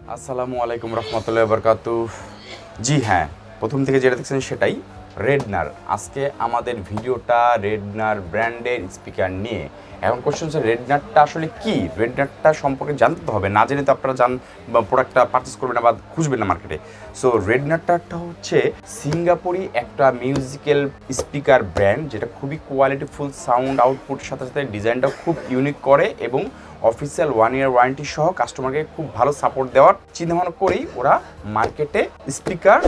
আসসালামু আলাইকুম রহমতুল্লাহি ওয়া বারাকাতুহু। জি হ্যাঁ, প্রথম থেকে যেটা দেখছেন সেটাই রেডনার। আজকে আমাদের ভিডিওটা রেডনার ব্র্যান্ডের স্পিকার নিয়ে। এখন কোশ্চেন হচ্ছে রেডনারটা আসলে কি? রেডনারটা সম্পর্কে জানতে হবে, না জেনে তো আপনারা প্রোডাক্টটা পারচেস করবেন না বা খুঁজবেন না মার্কেটে। সো রেডনারটা হচ্ছে সিঙ্গাপুরি একটা মিউজিক্যাল স্পিকার ব্র্যান্ড, যেটা খুবই কোয়ালিটিফুল সাউন্ড আউটপুটের সাথে সাথে ডিজাইনটাও খুব ইউনিক করে এবং অফিসিয়াল 1 ইয়ার ওয়ারেন্টি সহ কাস্টমারকে খুব ভালো সাপোর্ট দেওয়ার চিন্তাভাবনা করেই ওরা মার্কেটে স্পিকার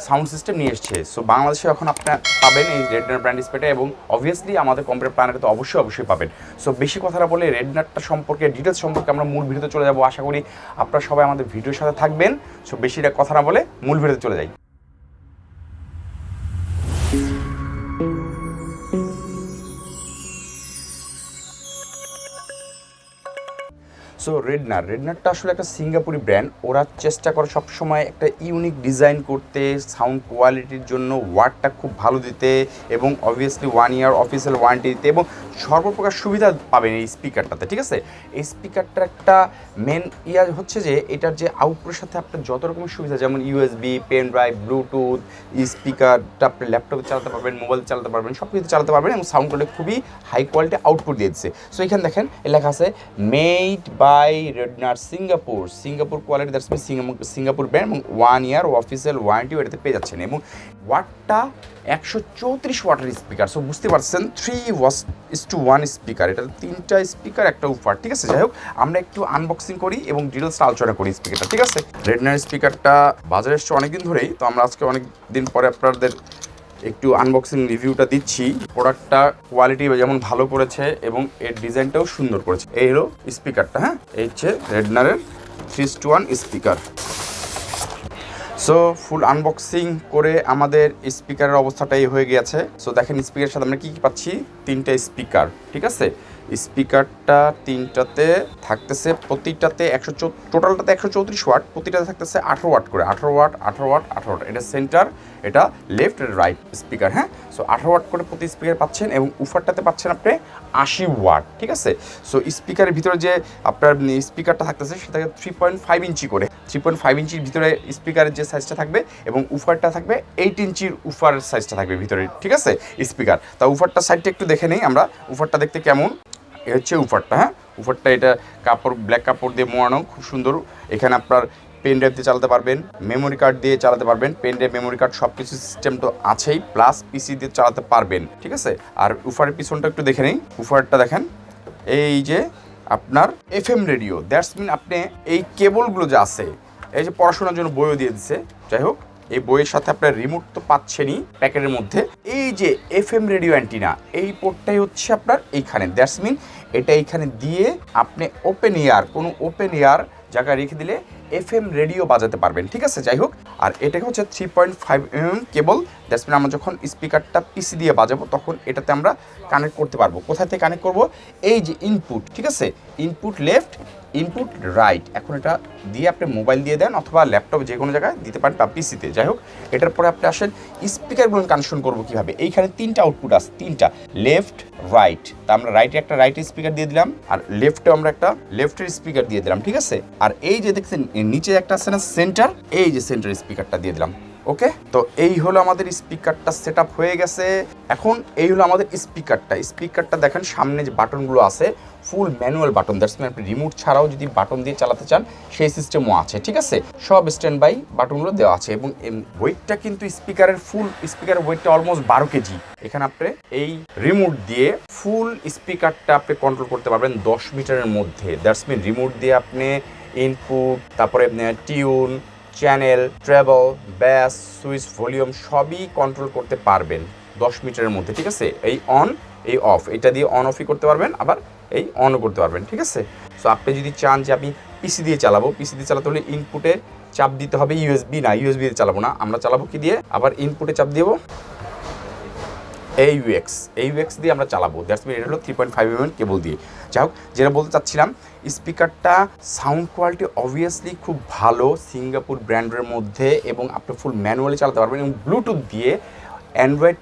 সাউন্ড সিস্টেম নিয়ে এসছে। সো বাংলাদেশে এখন আপনার পাবেন এই রেডনার ব্র্যান্ড স্পিকারটা, এবং অবভিয়াসলি আমাদের কম্পিউটার প্ল্যানেটে তো অবশ্যই পাবেন। সো বেশি কথাটা বলে রেডনারটা সম্পর্কে ডিটেলস সম্পর্কে আমরা মূল ভিডিওতে চলে যাবো। আশা করি আপনারা সবাই আমাদের ভিডিওর সাথে থাকবেন। সো বেশিটা কথা না বলে মূল ভিডিওতে চলে যাই। সো রেডনারটা আসলে একটা সিঙ্গাপুরি ব্র্যান্ড। ওরা চেষ্টা করে সবসময় একটা ইউনিক ডিজাইন করতে, সাউন্ড কোয়ালিটির জন্য ওয়ার্ডটা খুব ভালো দিতে, এবং অবভিয়াসলি 1 ইয়ার অফিসিয়াল ওয়ারেন্টি দিতে, এবং সর্বপ্রকার সুবিধা পাবেন এই স্পিকারটাতে। ঠিক আছে, এই স্পিকারটার একটা মেন হচ্ছে যে এটার যে আউটপুটের সাথে আপনার যত রকমের সুবিধা, যেমন ইউএসবি, পেন ড্রাইভ, ব্লুটুথ, স্পিকারটা আপনি ল্যাপটপে চালাতে পারবেন, মোবাইল চালাতে পারবেন, সব কিছু চালাতে পারবেন, এবং সাউন্ড কোয়ালিটি খুবই হাই কোয়ালিটি আউটপুট দিয়ে দিচ্ছে। সো এখানে দেখেন লেখা আছে made by Rednar Singapore quality, that's mean Singapore brand, এবং 1 ইয়ার অফিসিয়াল ওয়ারেন্টিও এটাতে পেয়ে যাচ্ছেন। এবং ওয়াটটা 134 ওয়াটের স্পিকার। সো বুঝতে পারছেন 3:1 স্পিকার, এটা 3টা স্পিকার একটা উফার। ঠিক আছে, যাই হোক আমরা একটু আনবক্সিং করি এবং ডিটেলসটা আলোচনা করি স্পিকারটা। ঠিক আছে, রেডনার স্পিকারটা বাজারে এসছে অনেকদিন ধরেই, তো আমরা আজকে অনেক দিন পরে আপনাদের একটু আনবক্সিং রিভিউটা দিচ্ছি। প্রোডাক্টটা কোয়ালিটি যেমন ভালো করেছে এবং এর ডিজাইনটাও সুন্দর করেছে। এই হলো স্পিকারটা। হ্যাঁ, এই হচ্ছে রেডনারের 3:1 স্পিকার। সো ফুল আনবক্সিং করে আমাদের স্পিকারের অবস্থাটাই হয়ে গিয়েছে। সো দেখেন স্পিকারের সাথে আমরা কী কী পাচ্ছি। 3টা স্পিকার। ঠিক আছে, স্পিকারটা 3টাতে থাকতেছে, প্রতিটাতে টোটালটাতে 134 ওয়াট, প্রতিটাতে থাকতেছে 18 ওয়াট করে, 18 ওয়াট। এটা সেন্টার, এটা লেফট রাইট স্পিকার। হ্যাঁ, সো 18 ওয়াট করে প্রতি স্পিকার পাচ্ছেন, এবং উফারটাতে পাচ্ছেন আপনি 80 ওয়াট। ঠিক আছে, সো স্পিকারের ভিতরে যে আপনার স্পিকারটা থাকতেছে সেটা 3.5 ইঞ্চি করে, 3.5 ইঞ্চির ভিতরে স্পিকারের যে সাইজটা থাকবে, এবং উফারটা থাকবে 8 ইঞ্চির উফার সাইজটা থাকবে ভিতরে। ঠিক আছে, স্পিকার তা উফারটা সাইডটা একটু দেখে নেই আমরা, উফারটা দেখতে কেমন। এ হচ্ছে উফারটা। হ্যাঁ, উফারটা এটা কাপড়, ব্ল্যাক কাপড় দিয়ে মোড়ানো, খুব সুন্দর। এখানে আপনার পেন ড্রাইভ দিয়ে চালাতে পারবেন, মেমোরি কার্ড দিয়ে চালাতে পারবেন, পেন ড্রাইভ, মেমোরি কার্ড সব কিছু সিস্টেম তো আছেই, প্লাস পিসি দিয়ে চালাতে পারবেন। ঠিক আছে, আর উফারের পিছনটা একটু দেখে নেই। উফারটা দেখেন, এই যে আপনার এফএম রেডিও, দ্যাটস মিন আপনি এই কেবলগুলো যে আছে, এই যে পড়াশোনার জন্য বইও দিয়ে দিচ্ছে। যাই হোক, এই বইয়ের সাথে আপনার রিমোট তো পাচ্ছেনই প্যাকেটের মধ্যে। এই যে এফএম রেডিও অ্যান্টিনা, এই পোর্টটাই হচ্ছে আপনার এইখানে, দ্যাটস মিন এটা এইখানে দিয়ে আপনি কোনো ওপেন এয়ার জায়গায় রেখে দিলে এফএম রেডিও বাজাতে পারবেন। ঠিক আছে, যাই হোক, আর এটাকে হচ্ছে 3.5 mm কেবল, দ্যাটস মিন আমরা যখন স্পিকারটা পিসি দিয়ে বাজাবো তখন এটাতে আমরা কানেক্ট করতে পারবো। কোথায় থেকে কানেক্ট করব? এই যে ইনপুট, ঠিক আছে, ইনপুট লেফট, ইনপুট রাইট। এখন এটা দিয়ে আপনি মোবাইল দিয়ে দেন অথবা ল্যাপটপ যে কোনো জায়গায় দিতে পারেন বা পিসিতে। যাই হোক, এটার পরে আপনি আসেন স্পিকারগুলো কানেকশন করবো কীভাবে। এইখানে 3টা আউটপুট আছে, 3টা, লেফট রাইট। তা আমরা রাইটে একটা রাইটের স্পিকার দিয়ে দিলাম, আর লেফটেও আমরা একটা লেফটের স্পিকার দিয়ে দিলাম। ঠিক আছে, আর এই যে দেখছেন নিচে একটা আছে না সেন্টার, এই যে সেন্টার স্পিকারটা দিয়ে দিলাম। ওকে, তো এই হলো আমাদের স্পিকারটা সেট আপ হয়ে গেছে। এখন এই হলো আমাদের স্পিকারটা দেখেন সামনে যে বাটনগুলো আছে ফুল ম্যানুয়াল বাটন, দ্যাটস মিন আপনি রিমোট ছাড়াও যদি বাটন দিয়ে চালাতে চান সেই সিস্টেমও আছে। ঠিক আছে, সব স্ট্যান্ড বাই বাটনগুলো দেওয়া আছে, এবং ওয়েটটা কিন্তু স্পিকারের ওয়েটটা অলমোস্ট 12 কেজি। এখানে আপনি এই রিমোট দিয়ে ফুল স্পিকারটা আপনি কন্ট্রোল করতে পারবেন 10 মিটারের মধ্যে। দ্যাটস মিন রিমোট দিয়ে আপনি ইনপুট, তারপরে টিউন, চ্যানেল, ট্রেবল, ব্যাস, সুইচ, ভলিউম সবই কন্ট্রোল করতে পারবেন 10 মিটারের মধ্যে। ঠিক আছে, এই অন, এই অফ, এটা দিয়ে অন অফই করতে পারবেন, আবার এই অনও করতে পারবেন। ঠিক আছে, সো আপনি যদি চান যে আমি পিসি দিয়ে চালাতে হলে ইনপুটে চাপ দিতে হবে, ইউএসবি দিয়ে চালাবো না, আমরা চালাবো কি দিয়ে, আবার ইনপুটে চাপ দেবো এই ইউএক্স দিয়ে আমরা চালাবো। দ্যাটস মিন এটা হলো 3.5 mm কেবল দিয়ে। যাই হোক, যেটা বলতে চাচ্ছিলাম, স্পিকারটা সাউন্ড কোয়ালিটি অবভিয়াসলি খুব ভালো সিঙ্গাপুর ব্র্যান্ডের মধ্যে, এবং আপনি ফুল ম্যানুয়ালি চালাতে পারবেন, এবং ব্লুটুথ দিয়ে অ্যান্ড্রয়েড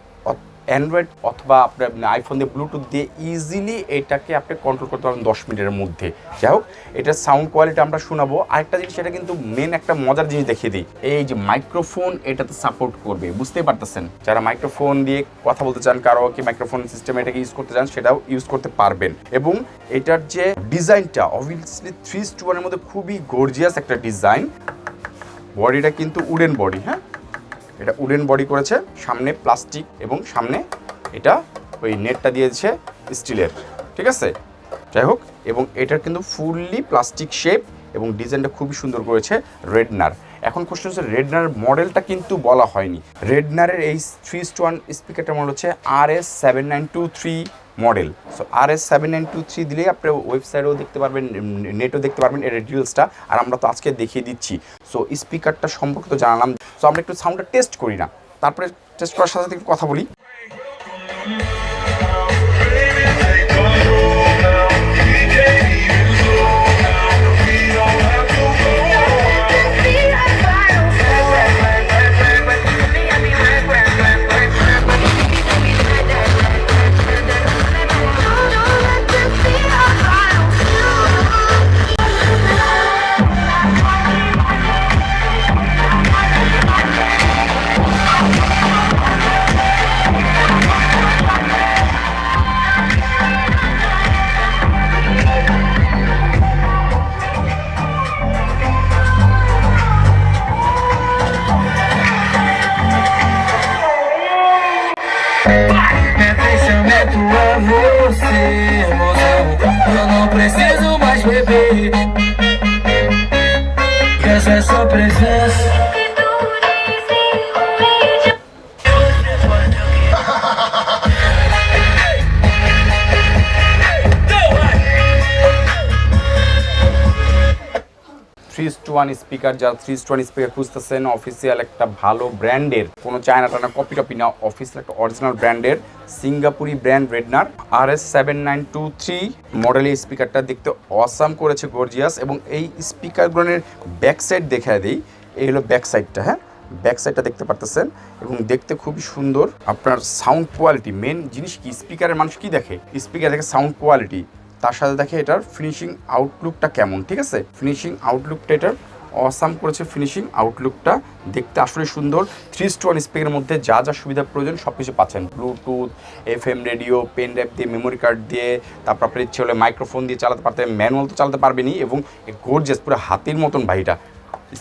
অ্যান্ড্রয়েড অথবা আপনার আইফোন দিয়ে ব্লুটুথ দিয়ে ইজিলি এটাকে আপনি কন্ট্রোল করতে পারবেন 10 মিনিটের মধ্যে। যাই হোক, এটার সাউন্ড কোয়ালিটি আমরা শোনাবো। আরেকটা জিনিস, এটা কিন্তু মেন একটা মজার জিনিস দেখিয়ে দিই, এই যে মাইক্রোফোন এটাতে সাপোর্ট করবে, বুঝতেই পারতেছেন। যারা মাইক্রোফোন দিয়ে কথা বলতে চান, কারো কি মাইক্রোফোন সিস্টেম এটাকে ইউজ করতে চান, সেটাও ইউজ করতে পারবেন। এবং এটার যে ডিজাইনটা অবভিয়াসলি 3:1 এর মধ্যে খুবই গর্জিয়াস একটা ডিজাইন। বডিটা কিন্তু উডেন বডি, হ্যাঁ, এটা উডেন বডি করেছে, সামনে প্লাস্টিক এবং সামনে এটা ওই নেটটা দিয়েছে স্টিলের, ঠিক আছে। যাই হোক, এবং এটার কিন্তু ফুললি প্লাস্টিক শেপ এবং ডিজাইনটা খুবই সুন্দর করেছে রেডনার। এখন কোশ্চেন হচ্ছে রেডনার মডেলটা কিন্তু বলা হয়নি। রেডনারের এই 3:1 স্পিকারটার মডেল হচ্ছে RS7923 মডেল। সো RS7923 দিলেই আপনি ওয়েবসাইটেও দেখতে পারবেন, নেটও দেখতে পারবেন এর ডিটেলসটা। আর আমরা তো আজকে দেখিয়ে দিচ্ছি। সো স্পিকারটা সম্পর্কে তো জানালাম। সো আমরা একটু সাউন্ডটা টেস্ট করি না, তারপরে টেস্ট করার সাথে সাথে একটু কথা বলি। স্পিকার, যারা 3:1 স্পিকার খুঁজতেছেন, অফিসিয়াল একটা ভালো ব্র্যান্ডের, কোনো চায়না টানা কপি টপি না, অফিসিয়াল একটা অরিজিনাল ব্র্যান্ডের সিঙ্গাপুরি ব্র্যান্ড রেডনার RS7923 মডেলের স্পিকারটা দেখতে অসাম করেছে, গর্জিয়াস। এবং এই স্পিকারগুলোর ব্যাক সাইড দেখা দিই, এই হলো ব্যাক সাইডটা, হ্যাঁ, ব্যাক সাইডটা দেখতে পারতেছেন এবং দেখতে খুবই সুন্দর। আপনার সাউন্ড কোয়ালিটি, মেন জিনিস কি, স্পিকারের মানুষ কি দেখে, স্পিকার দেখে সাউন্ড কোয়ালিটি, তার সাথে দেখে এটার ফিনিশিং আউটলুকটা কেমন, ঠিক আছে। ফিনিশিং আউটলুকটা এটার অসাম করেছে, ফিনিশিং আউটলুকটা দেখতে আসলে সুন্দর। 3:1 স্পিকারের মধ্যে যা যা সুবিধা প্রয়োজন সব কিছু পাচ্ছেন, Bluetooth, FM radio, pen drive দিয়ে, মেমোরি কার্ড দিয়ে, তারপর আপনার ইচ্ছে হলে মাইক্রোফোন দিয়ে চালাতে পারতেন, ম্যানুয়াল তো চালাতে পারবেনই। এবং গর্জিয়াস, পুরো হাতির মতন ভাইটা,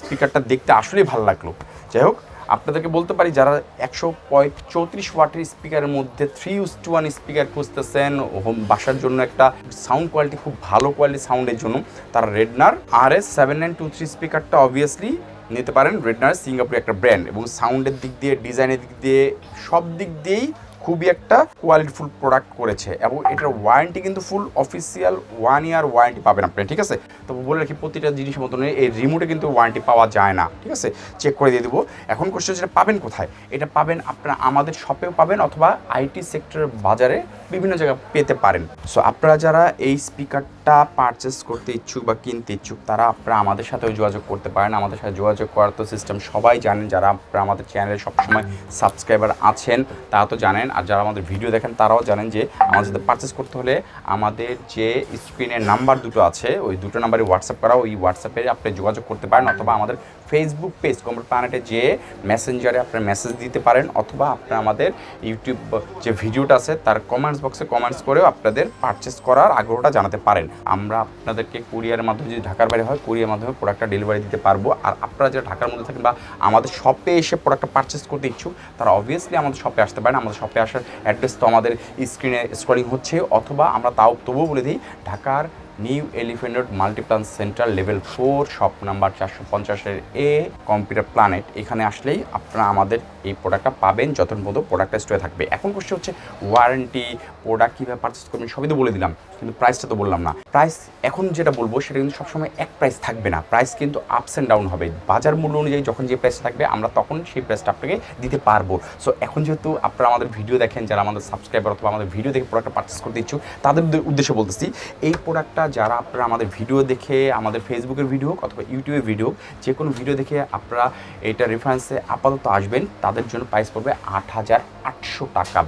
স্পিকারটা দেখতে আসলেই ভালো লাগলো। যাই হোক, আপনাদেরকে বলতে পারি, যারা 134 ওয়াটের স্পিকারের মধ্যে 3:1 স্পিকার খুঁজতেছেন হোম বাসার জন্য, একটা সাউন্ড কোয়ালিটি খুব ভালো কোয়ালিটি সাউন্ডের জন্য, তারা রেডনার RS7923 স্পিকারটা অবভিয়াসলি নিতে পারেন। রেডনার সিঙ্গাপুরের একটা ব্র্যান্ড এবং সাউন্ডের দিক দিয়ে, ডিজাইনের দিক দিয়ে, সব দিক দিয়েই খুবই একটা কোয়ালিটিফুল প্রোডাক্ট করেছে। এবং এটার ওয়ারেন্টি কিন্তু ফুল অফিসিয়াল 1 ইয়ার ওয়ারেন্টি পাবেন আপনি, ঠিক আছে। তো বলে রাখি, প্রতিটা জিনিসের মতন এই রিমোটে কিন্তু ওয়ারেন্টি পাওয়া যায় না, ঠিক আছে, চেক করে দিয়ে দেবো। এখন কোশ্চেন হচ্ছে, পাবেন কোথায়? এটা পাবেন আপনারা আমাদের শপেও পাবেন, অথবা আইটি সেক্টরের বাজারে বিভিন্ন জায়গায় পেতে পারেন। সো আপনারা যারা এই স্পিকারটা পারচেস করতে ইচ্ছুক বা কিনতে ইচ্ছুক, তারা আপনারা আমাদের সাথেও যোগাযোগ করতে পারেন। আমাদের সাথে যোগাযোগ করার তো সিস্টেম সবাই জানেন, যারা আপনারা আমাদের চ্যানেলে সবসময় সাবস্ক্রাইবার আছেন তারা তো জানেন, আর যারা আমাদের ভিডিও দেখেন তারাও জানেন যে আমাদের সাথে পারচেস করতে হলে আমাদের যে স্ক্রিনের নাম্বার দুটো আছে, ওই দুটো নাম্বারে হোয়াটসঅ্যাপ করা, ওই হোয়াটসঅ্যাপে আপনি যোগাযোগ করতে পারেন, অথবা আমাদের ফেসবুক পেজ কম্পিউটার প্ল্যানেটে যে মেসেঞ্জারে আপনার মেসেজ দিতে পারেন, অথবা আপনারা আমাদের ইউটিউব যে ভিডিওটা আছে তার কমেন্টস বক্সে কমেন্টস করেও আপনাদের পারচেস করার আগ্রহটা জানাতে পারেন। আমরা আপনাদেরকে কুরিয়ারের মাধ্যমে, যদি ঢাকার বাইরে হয় কুরিয়ার মাধ্যমে প্রোডাক্টটা ডেলিভারি দিতে পারবো। আর আপনারা যারা ঢাকার মধ্যে থাকেন বা আমাদের শপে এসে প্রোডাক্টটা পারচেস করতে ইচ্ছুক, তারা অবভিয়াসলি আমাদের শপে আসতে পারেন। আমাদের শপে আসার অ্যাড্রেস তো আমাদের স্ক্রিনে স্ক্রলিং হচ্ছে, অথবা আমরা তবুও বলে দিই, ঢাকার new elephant road Multiplan centre level 4 shop number 450 A computer planet. এখানে আসলেই আপনারা আমাদের এই প্রোডাক্টটা পাবেন, যতক্ষণ পর্যন্ত প্রোডাক্টটা স্টোরে থাকবে। এখন কোশ্চেন হচ্ছে, ওয়ারেন্টি, প্রোডাক্ট কীভাবে পারচেস করবেন সবই তো বলে দিলাম, কিন্তু প্রাইসটা তো বললাম না। প্রাইস এখন যেটা বলবো সেটা কিন্তু সবসময় এক প্রাইস থাকবে না, প্রাইস কিন্তু আপস অ্যান্ড ডাউন হবে। বাজার মূল্য অনুযায়ী যখন যে প্রাইসটা থাকবে আমরা তখন সেই প্রাইসটা আপনাকে দিতে পারবো। সো এখন যেহেতু আপনারা আমাদের ভিডিও দেখেন, যারা আমাদের সাবস্ক্রাইবার অথবা আমাদের ভিডিও দেখে প্রোডাক্টটা পারচেস করতে ইচ্ছুক, তাদের উদ্দেশ্যে বলতেছি, এই প্রোডাক্টটা যারা আপনারা আমাদের ভিডিও দেখে, আমাদের ফেসবুকের ভিডিও অথবা ইউটিউবের ভিডিও, যে কোনো ভিডিও দেখে আপনারা এটা রেফারেন্সে আপাতত আসবেন, তাদের জন্য প্রাইস পড়বে 8,800 টাকা।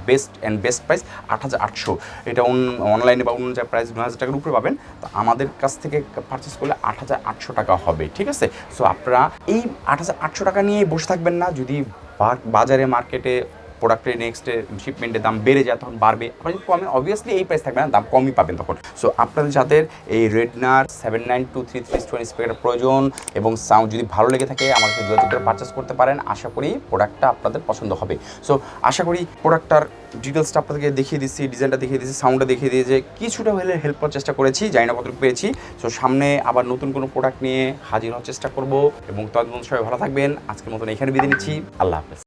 Best price 8,800। এটা অনলাইনে বা অন্য জায়গায় প্রাইস 9,000 টাকার উপরে পাবেন। তো আমাদের কাছ থেকে পারচেস করলে 8,800 টাকা হবে, ঠিক আছে? সো আপনারা এই 8,800 টাকা নিয়ে বসে থাকবেন না। যদি বাজারে মার্কেটে প্রোডাক্টের নেক্সট শিপমেন্টের দাম বেড়ে যায়, তখন বাড়বে। আপনি যদি কমে, অবভিয়াসলি এই প্রাইস থাকবে না, দাম কমই পাবেন তখন। সো আপনাদের যাদের এই Redner 7923 স্পিকার প্রয়োজন এবং সাউন্ড যদি ভালো লেগে থাকে, আমার সাথে যোগাযোগ করে পারচেস করতে পারেন। আশা করি প্রোডাক্টটা আপনাদের পছন্দ হবে। সো আশা করি প্রোডাক্টটার ডিটেলসটা আপনাদেরকে দেখিয়ে দিচ্ছি, ডিজাইনটা দেখিয়ে দিচ্ছি, সাউন্ডটা দেখিয়ে দিয়েছে, কিছুটা হলে হেল্প করার চেষ্টা করেছি, জানি না কতটুকু পেয়েছি। সো সামনে আবার নতুন কোনো প্রোডাক্ট নিয়ে হাজির হওয়ার চেষ্টা করব, এবং ততক্ষণ সবাই ভালো থাকবেন। আজকের মতন এখানে বিদায় নিচ্ছি। আল্লাহ হাফেজ।